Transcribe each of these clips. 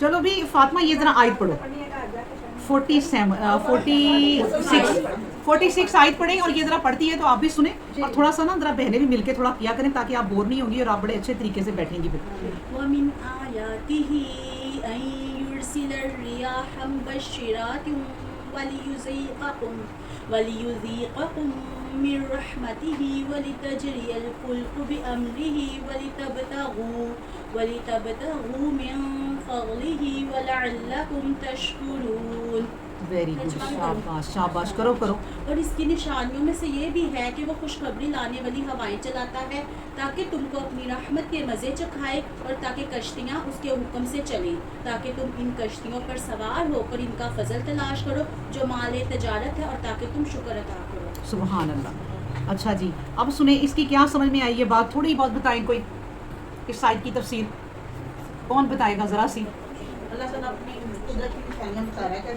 چلو بھی فاطمہ یہ ذرا آیت پڑھو 46 آیت پڑھیں اور یہ ذرا پڑھتی ہے تو آپ بھی سنیں اور تھوڑا سا نا ذرا بہنیں بھی مل کے تھوڑا کیا کریں تاکہ آپ بور نہیں ہوں گی اور آپ بڑے اچھے طریقے سے بیٹھیں گی پھر. وَمِنْ آيَاتِهِ أَن يُرْسِلَ الرِّيَاحَ مُبَشِّرَاتٍ وَلِيُذِيقَكُم مِّن رَّحْمَتِهِ وَلِتَجْرِيَ الْفُلْكُ بِأَمْرِهِ وَلِتَبْتَغُوا مِن فَضْلِهِ وَلَعَلَّكُمْ تَشْكُرُونَ. ویری گڈ, شاباش شاباش, کرو کرو. اور اس کی نشانیوں میں سے یہ بھی ہے کہ وہ خوشخبری لانے والی ہوائیں چلاتا ہے تاکہ تم کو اپنی رحمت کے مزے چکھائے اور تاکہ کشتیاں اس کے حکم سے چلیں, تاکہ تم ان کشتیوں پر سوار ہو کر ان کا فضل تلاش کرو جو مال تجارت ہے, اور تاکہ تم شکر ادا کرو. سبحان اللہ. اچھا جی, اب سنیں اس کی کیا سمجھ میں آئی یہ بات, تھوڑی بہت بتائیں کوئی اس آیت کی تفسیر کون بتائے گا ذرا سی. اللہ تعالیٰ اپنی قدرت کی نشانیاں بتا رہا ہے کہ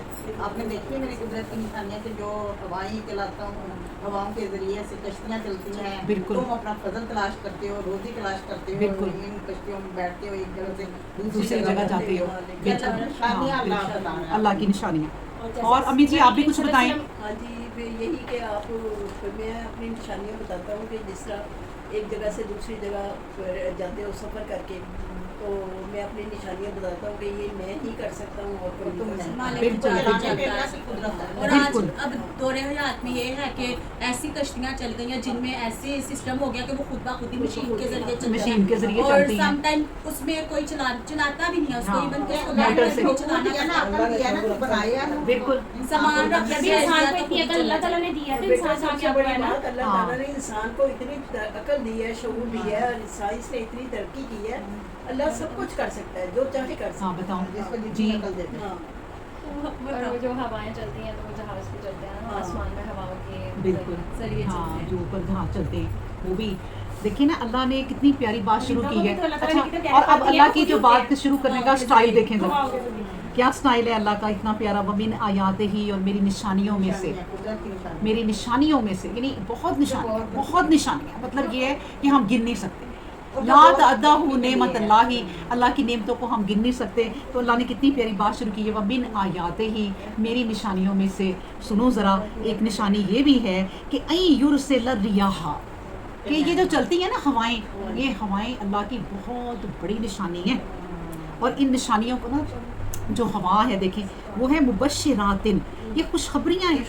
آپ نے دیکھی ہے میری قدرت کی نشانیاں کہ جو ہوائیں چلاتا ہوں, ہواؤں کے ذریعے سے کشتیاں چلتی ہیں, بالکل. تم اپنا فضل تلاش کرتے ہو, روزی تلاش کرتے ہو, بالکل. ان کشتیوں میں بیٹھتے ہو, ایک جگہ سے دوسری جگہ جاتے ہو. بالکل نشانیاں اللہ بتا رہا ہے, اللہ کی نشانیاں. اور امی جی آپ بھی کچھ بتائیں. ہاں جی, یہی کہ آپ میں اپنی نشانیاں بتاتا ہوں کہ جس طرح ایک جگہ سے دوسری جگہ جاتے ہو سفر کر کے, تو میں اپنی نشانیاں بتاتا ہوں کہ یہ میں ہی کر سکتا ہوں اور کوئی نہیں کر سکتا. اور آج اب دور حیات میں یہ ہے کہ ایسی کشتیاں چل گئی ہیں جن میں ایسے سسٹم ہو گیا کہ وہ خود بخود ہی مشین کے ذریعے چلتی ہیں, اور سم ٹائم اس میں کوئی چلاتا بھی نہیں ہے اس کو, ایون کہ اس کو چلانا بالکل سامان رکھ کے اللہ تعالیٰ نے دیا اللہ تعالیٰ نے انسان کو اتنی عقل دی ہے, شعور دی ہے, اور سائنس نے اتنی ترقی کی ہے, اللہ سب کچھ کر سکتا ہے جو چاہے کر سکتا ہے. ہاں بتاؤ جس کو جی. عقل دیتے ہیں. اور وہ جو ہوائیں چلتی ہیں تو وہ جہاز پہ چلتے ہیں, آسمان میں ہواؤں کے بالکل. ذریعے ہاں چلتے ہیں. جو اوپر جہاز چلتے ہیں وہ بھی دیکھیں نا, اللہ نے کتنی پیاری بات شروع کی ہے. اچھا, اور اب اللہ کی جو بات شروع کرنے کا سٹائل دیکھیں ذرا, کیا سٹائل ہے اللہ کا اتنا پیارا. ومن آیات ہی, اور میری نشانیوں میں سے, قدرت کی نشانیاں. میری نشانیوں میں سے, یعنی بہت نشانیاں, مطلب یہ ہے کہ ہم گن نہیں سکتے. لا تعدہ نعمت اللہ, اللہ کی نعمتوں کو ہم گن نہیں سکتے. تو اللہ نے کتنی پیاری بات شروع کی ہے, ومن آیات ہی, میری نشانیوں میں سے. سنو ذرا, ایک نشانی یہ بھی ہے کہ این یرسل الریاح, کہ یہ جو چلتی ہیں نا ہوائیں, یہ ہوائیں اللہ کی بہت بڑی نشانی ہیں. اور ان نشانیوں کو نا جو ہوا ہے دیکھیں وہ ہے مبشراتن, یہ خوشخبریاں ہیں.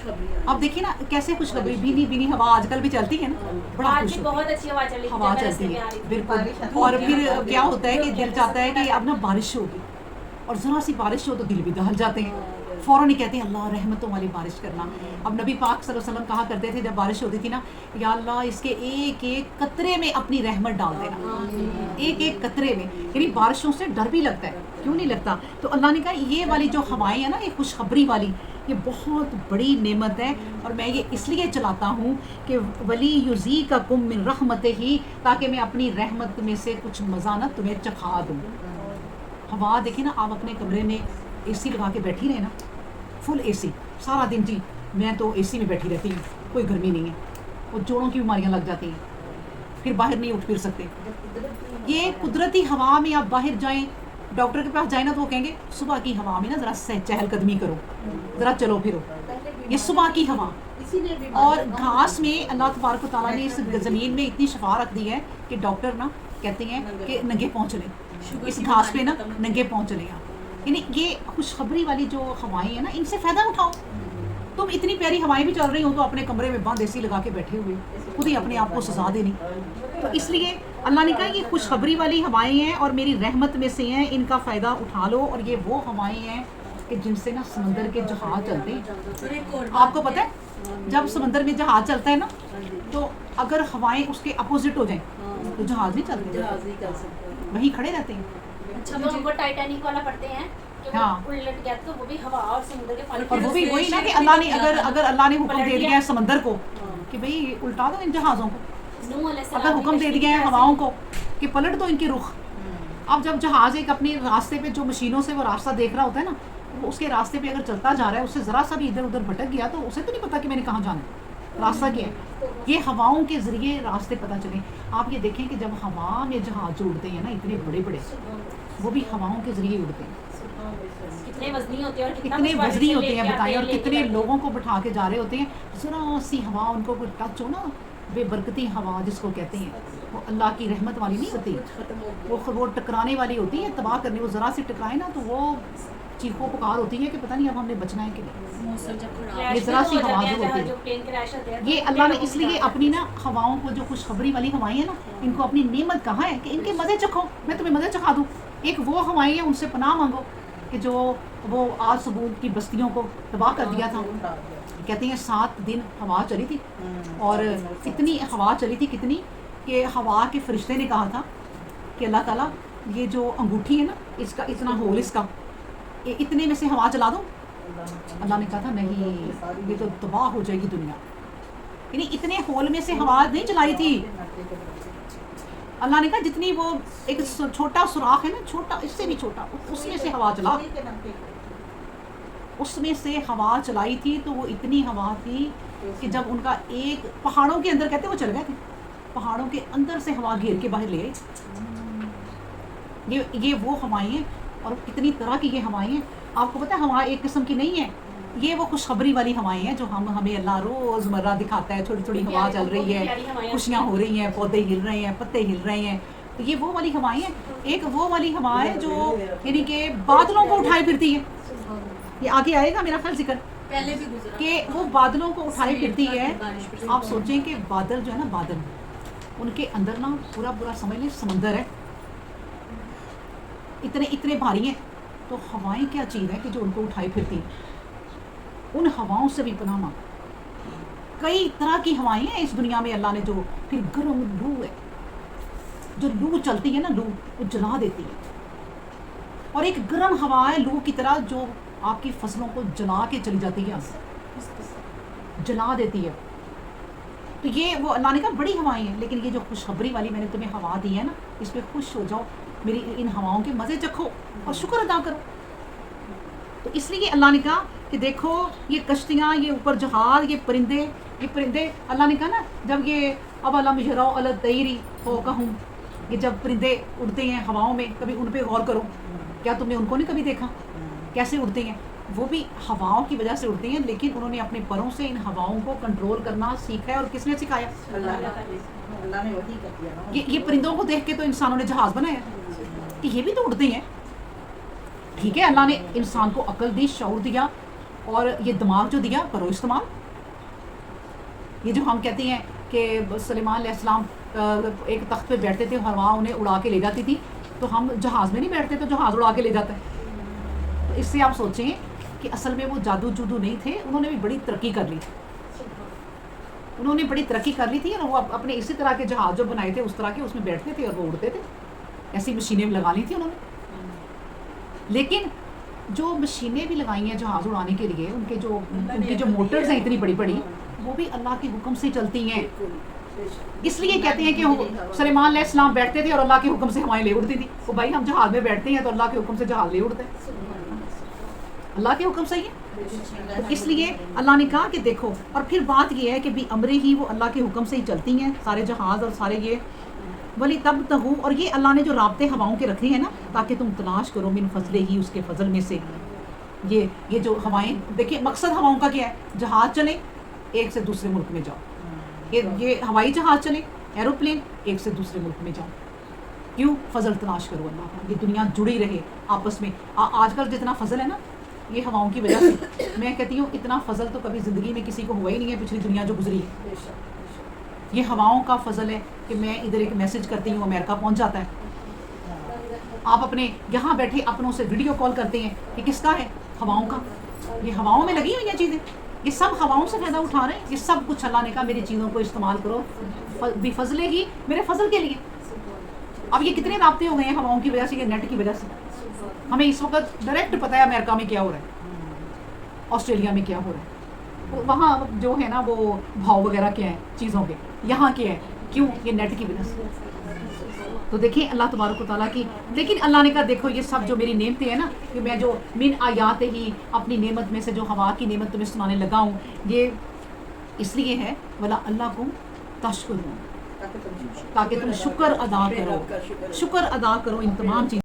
اب دیکھیں نا کیسے خوشخبری, بھینی بھینی ہوا آج کل بھی چلتی ہے نا, بڑا آج خوش بھی بہت اچھی ہوا چل رہی ہے, ہوا چلتی ہے بالکل. اور پھر کیا ہوتا ہے کہ دل چاہتا ہے کہ اب نا بارش ہوگی, اور ذرا سی بارش ہو تو دل بھی دہل جاتے ہیں, فوراً ہی کہتے ہیں اللہ رحمتوں والی بارش کرنا. اب نبی پاک صلی اللہ علیہ وسلم کہا کرتے تھے جب بارش ہوتی تھی نا, یا اللہ اس کے ایک ایک قطرے میں اپنی رحمت ڈال دینا, ایک ایک قطرے میں. یعنی بارشوں سے ڈر بھی لگتا ہے, کیوں نہیں لگتا. تو اللہ نے کہا یہ والی جو ہوائیں ہیں نا, یہ خوشخبری والی, یہ بہت بڑی نعمت ہے, اور میں یہ اس لیے چلاتا ہوں کہ ولی یذیقکم من رحمتہ, تاکہ میں اپنی رحمت میں سے کچھ مزہ نہ تمہیں چکھا دوں. ہوا دیکھیں نا, آپ اپنے کمرے میں اے سی لگا کے بیٹھی رہے نا, فل اے سی سارا دن. جی میں تو اے سی میں بیٹھی رہتی ہوں, کوئی گرمی نہیں ہے, اور جوڑوں کی بیماریاں لگ جاتی ہیں, پھر باہر نہیں اٹھ پھر سکتے. یہ قدرتی ہوا میں آپ باہر جائیں, ڈاکٹر کے پاس جائیں نا تو وہ کہیں گے صبح کی ہوا میں نا ذرا چہل قدمی کرو, ذرا چلو پھرو, یہ صبح کی ہوا. اور گھاس میں اللہ تبارک و تعالیٰ نے اس زمین میں اتنی شفا رکھ دی ہے کہ ڈاکٹر نا کہتے ہیں کہ ننگے پہنچ لیں, اس گھاس پہ نا ننگے پہنچ لیں آپ. یعنی یہ خوشخبری والی جو ہوائیں ہیں نا, ان سے فائدہ اٹھاؤ. تم اتنی پیاری ہوائیں بھی چل رہی ہوں تو اپنے کمرے میں بند اے سی لگا کے بیٹھے ہوئے, خود ہی اپنے آپ کو سزا دینی. تو اس لیے اللہ نے کہا یہ خوشخبری والی ہوائیں ہیں اور میری رحمت میں سے ہیں, ان کا فائدہ اٹھا لو. اور یہ وہ ہوائیں ہیں کہ جن سے نا سمندر کے جہاز چلتے ہیں. آپ کو پتہ ہے جب سمندر میں جہاز چلتا ہے نا, تو اگر ہوائیں اس کے اپوزٹ ہو جائیں تو جہاز نہیں چلتے, وہیں کھڑے رہتے ہیں. اچھا وہ ہم کو ٹائٹینک والا پڑھتے ہیں کہ وہ الٹ گیا تو وہ بھی ہوا اور سمندر کے پانی, اور وہ بھی وہی نا کہ اللہ نے اگر اللہ نے حکم دے دیا ہے سمندر کو کہ بھئی الٹا دو ان جہازوں کو, اگر حکم دے دیا ہے ہواؤں کو کہ پلٹ دو ان کے رخ. اب جب جہاز ایک اپنے راستے پہ جو مشینوں سے وہ راستہ دیکھ رہا ہوتا ہے نا, وہ اس کے راستے پہ اگر چلتا جا رہا ہے, اس سے ذرا سا بھی ادھر ادھر بھٹک گیا تو اسے تو نہیں پتا کہ میں نے کہاں جانا ہے, راستہ کیا ہے. یہ ہواؤں کے ذریعے راستے پتہ چلیں. آپ یہ دیکھیں کہ جب ہوا میں جہاز جو اڑتے ہیں نا اتنے بڑے بڑے, وہ بھی ہواؤں کے ذریعے اڑتے ہیں. कितने वजनी होते हैं और कितना कितने कुछ वजनी बारिश होते हैं लेके बताएं, और आते हैं, कितने लेके लोगों को बिठा के जा रहे होते हैं, ज़रा सी हवा उनको कोई टच हो ना, बेबरकती हवा जिसको कहते हैं, वो अल्लाह की रहमत वाली नहीं होती, खत्म हो गया। वो टकराने वाली होती है, तबाह करने, वो ज़रा सी टकराए ना तो वो चीखों पुकार होती है कि पता नहीं अब हमने बचना है कि नहीं। मौसम जब खराब क्रैश ये भी ज़रा तो सी हो हवा जाते हैं, जो होती जहाँ है। जो प्लेन क्रैश होते हैं, ये तो अल्लाह ने लोग इसलिए जाते अपनी ना हवाओं को जो खुशखबरी वाली हवाएं हैं ना, इनको अपनी नेमत कहा है कि इनके मज़े चखो, मैं तुम्हें मज़े चखा दूँ। एक वो हवाएं हैं, उनसे पनाह मांगो कि जो वो आज सबूत की बस्तियों को तबाह कर दिया था। कहते हैं 7 दिन हवा चली थी, और इतनी हवा चली थी कितनी कि हवा के फरिश्ते ने कहा था कि अल्लाह ताला ये जो अंगूठी है ना, इसका इतना होल, इसका इतने में से हवा चला दो। अल्लाह ने कहा था नहीं, ये तो तबाह हो जाएगी दुनिया। यानी इतने होल में से हवा नहीं चलाई थी। अल्लाह ने कहा जितनी वो एक छोटा सुराख है ना, छोटा, इससे भी छोटा, उसमें से हवा चला, उसमें से हवा चलाई थी, तो वो इतनी हवा थी कि जब उनका एक पहाड़ों के अंदर, कहते वो चल गए थे, पहाड़ों के अंदर से हवा घेर के बाहर ले आई। ये वो हवाएं हैं, और कितनी तरह की ये हवाएं हैं। आपको पता है हवा एक किस्म की नहीं है, ये वो खुशखबरी वाली हवाएं हैं जो हमें अल्लाह रोज़मर्रा दिखाता है। छोटी छोटी हवा चल रही है, खुशियाँ हो रही हैं, पौधे हिल रहे हैं, पत्ते हिल रहे हैं, तो ये वो वाली हवाएं हैं। एक वो वाली हवा है जो यानी कि बादलों को उठाए फिरती है। ये आगे आएगा मेरा ख्याल जिक्र पहले भी गुजरा कि वो बादलों को उठाए फिरती है। आप सोचें कि बादल जो है ना, बादल, उनके अंदर ना पूरा पूरा समझ लें समंदर है, इतने इतने भारी हैं, तो हवाएं क्या चीज़ है कि जो उनको उठाई फिरती हैं। उन हवाओं से भी पनाह मांगो। कई तरह की हवाएं हैं इस दुनिया में अल्लाह ने जो, फिर गर्म लू है, जो लू चलती है ना, लू वो जला देती है, और एक गर्म हवा है लू की तरह जो आपकी फसलों को जला के चली जाती है, जला देती है। तो ये वो अल्लाह ने कहा बड़ी हवाएं हैं, लेकिन ये जो खुशखबरी वाली मैंने तुम्हें हवा दी है ना, इस पर खुश हो जाओ, मेरी इन हवाओं के मज़े चखो और शुक्र अदा करो। तो इसलिए अल्लाह ने कहा कि देखो ये कश्तियाँ, ये ऊपर जहाज, ये परिंदे अल्लाह ने कहा ना, जब ये अब अलम यराउ अला तैरी हो कहूँ, ये जब परिंदे उड़ते हैं हवाओं में, कभी उन पर गौर करो, क्या तुमने उनको नहीं कभी देखा कैसे उड़ते हैं? वो भी हवाओं की वजह से उड़ते हैं, लेकिन उन्होंने अपने परों से इन हवाओं को कंट्रोल करना सीखा है। और किसने सिखाया? अल्लाह ने वही कर दिया ना। ये परिंदों को देख के तो इंसानों ने जहाज बनाया कि ये भी तो उड़ते हैं। ठीक है, अल्लाह ने इंसान को अकल दी, शऊर दिया, और ये दिमाग जो दिया करो इस्तेमाल। ये जो हम कहते हैं कि सुलेमान अलैहिस्सलाम एक तख्त पे बैठते थे, हवा उन्हें उड़ा के ले जाती थी, तो हम जहाज़ में नहीं बैठते तो जहाज़ उड़ा के ले जाता है। तो इससे आप सोचें कि असल में वो जादू जूदू नहीं थे, उन्होंने भी बड़ी तरक्की कर ली थी, उन्होंने बड़ी तरक्की कर ली थी, और वो अपने इसी तरह के जहाज़ जो बनाए थे उस तरह के उसमें बैठते थे और वो उड़ते थे। ऐसी मशीनें लगा ली थी उन्होंने। लेकिन जो मशीनें भी लगाई हैं जहाज़ उड़ाने के लिए, उनके जो मोटर्स हैं इतनी बड़ी बड़ी, वो भी अल्लाह के हुक्म से चलती हैं। इसलिए कहते हैं कि सुलेमान अलैहिस्सलाम बैठते थे और अल्लाह के हुक्म से हवाएं ले उड़ती थी। तो भाई हम जहाज़ में बैठते हैं तो अल्लाह के हुक्म से जहाज़ ले उड़ते हैं, अल्लाह के हुक्म से ही है। तो इसलिए अल्लाह ने कहा कि देखो, और फिर बात ये है कि भी अमरे ही वो अल्लाह के हुक्म से ही चलती हैं सारे जहाज़ और सारे ये वली तब तहू, और ये अल्लाह ने जो राब्ते हवाओं के रखे हैं ना, ताकि तुम तलाश करो मिन फजले ही, उसके फजल में से। ये जो हवाएं, देखिए मकसद हवाओं का क्या है? जहाज़ चले, एक से दूसरे मुल्क में जाओ। ये हवाई जहाज़ चले, एरोप्लेन, एक से दूसरे मुल्क में जाओ। क्यों? फजल तलाश करो अल्लाह का, ये दुनिया जुड़ी रहे आपस में। आजकल जितना फजल है ना, ये हवाओं की वजह से। मैं कहती हूँ इतना फजल तो कभी ज़िंदगी में किसी को हुआ ही नहीं है, पिछली दुनिया जो गुजरी है। ये हवाओं का फजल है कि मैं इधर एक मैसेज करती हूँ, अमेरिका पहुँच जाता है। आप अपने यहाँ बैठे अपनों से वीडियो कॉल करते हैं, ये किसका है? हवाओं का। ये हवाओं में लगी हुई हैं चीज़ें, ये सब हवाओं से फ़ायदा उठा रहे हैं। ये सब कुछ अल्लाह ने कहा मेरी चीज़ों को इस्तेमाल करो बेफजले ही, मेरे फजल के लिए। अब ये कितने राब्ते हो गए हैं हवाओं की वजह से, ये नेट की वजह से। हमें इस वक्त डायरेक्ट पता है अमेरिका में क्या हो रहा है, ऑस्ट्रेलिया में क्या हो रहा है, वहाँ जो है ना वो भाव वगैरह क्या है चीज़ों के, यहाँ क्या है, क्यों? ये नेट की वजह से। तो देखिए अल्लाह तबारक व तआला की, लेकिन अल्लाह ने कहा देखो ये सब जो मेरी नेमतें हैं ना, कि मैं जो मिन आयात ही अपनी नेमत में से जो हवा की नेमत तुम्हें सुनाने लगा हूँ, ये इसलिए है वला अल्लाह को तशकुरून, ताकि तुम शुक्र अदा करो, शुक्र अदा करो इन तमाम चीज़